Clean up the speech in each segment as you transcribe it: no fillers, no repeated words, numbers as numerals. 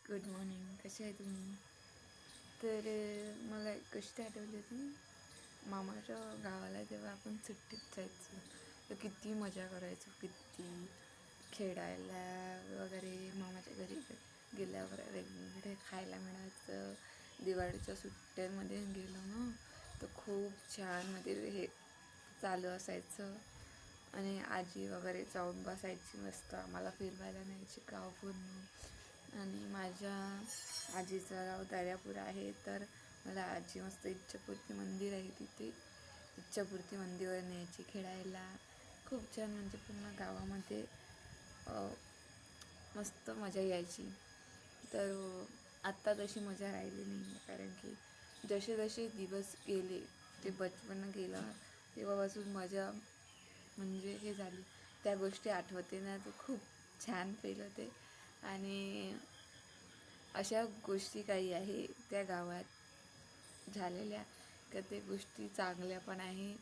Good morning. कसे आहे तुम्ही? तर मला एक गोष्ट आठवली होती. मामाच्या गावाला जेव्हा आपण सुट्टीत जायचो तर किती मजा करायचो, किती खेळायला वगैरे. मामाच्या घरी गेल्यावर वेगवेगळे खायला मिळायचं. दिवाळीच्या सुट्ट्यांमध्ये गेलो ना तर खूप छान मध्ये हे चालू असायचं. आणि आजी वगैरे जाऊन बसायची, मस्त आम्हाला फिरवायला न्यायची गाव पूर्ण. आणि माझ्या आजीचं गाव दर्यापूर आहे, तर मला आजी मस्त इच्छापूर्ती मंदिर आहे तिथे इच्छापूर्ती मंदिरावर न्यायची खेळायला. खूप छान, म्हणजे पूर्ण गावामध्ये मस्त मजा यायची. तर आत्ता तशी मजा राहिली नाही आहे, कारण की जसे जसे दिवस गेले, ते बचपन गेलं तेव्हापासून मजा म्हणजे हे झाली. त्या गोष्टी आठवते ना तर खूप छान फील होते. आणि अशा गोष्टी काही आहे त्या गावात झालेल्या का ते गोष्टी चांगल्या पण आहे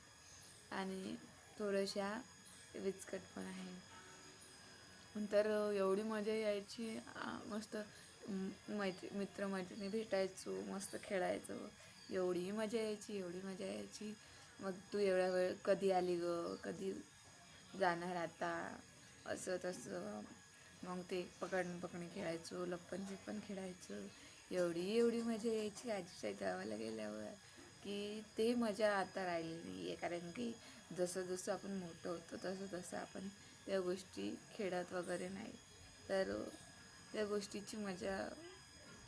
आणि थोड्याशा विचकट पण आहे. तर एवढी मजा यायची. मस्त मित्रमैत्रिणी भेटायचो, मस्त खेळायचो. एवढी मजा यायची, एवढी मजा यायची. मग तू एवढा वेळ कधी आली ग, कधी जाणार आता, असं तसं. मग ते पकडी खेळायचो, लप्पन पण खेळायचो. एवढी मजा यायची आजीच्या गावाला गेल्यावर की ते मजा आता राहिली नाही आहे. कारण की जसं जसं आपण मोठं होतो तसं तसं आपण त्या गोष्टी खेळत वगैरे नाही. तर त्या गोष्टीची मजा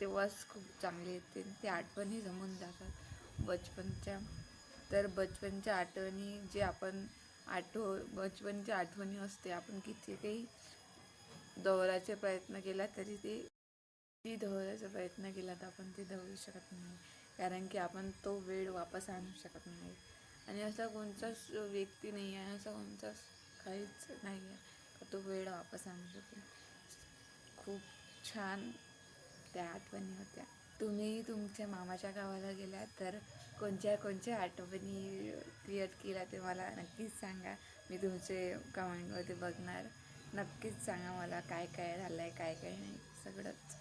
तेव्हाच खूप चांगली येते. त्या आठवणी जमून जातात बचपनच्या. तर बचपनच्या आठवणी जे आपण बचपनच्या आठवणी असते, आपण किती काही दौडायचा प्रयत्न केला तरी ती दौडायचा प्रयत्न केला तर आपण ते दौडू शकत नाही, कारण की आपण तो वेळ वापस आणू शकत नाही. आणि असा कोणताच व्यक्ती नाही आहे, असा कोणताच काहीच नाही आहे का तो वेळ वापस आणू शकेल. खूप छान त्या आठवणी होत्या. तुम्ही तुमच्या मामाच्या गावाला गेला तर कोणत्या कोणत्या आठवणी क्रिएट केल्या ते मला नक्कीच सांगा. मी तुमचे कमेंटमध्ये बघणार. नक्कीच सांगा मला काय काय झालं आहे, काय काय नाही, सगळंच.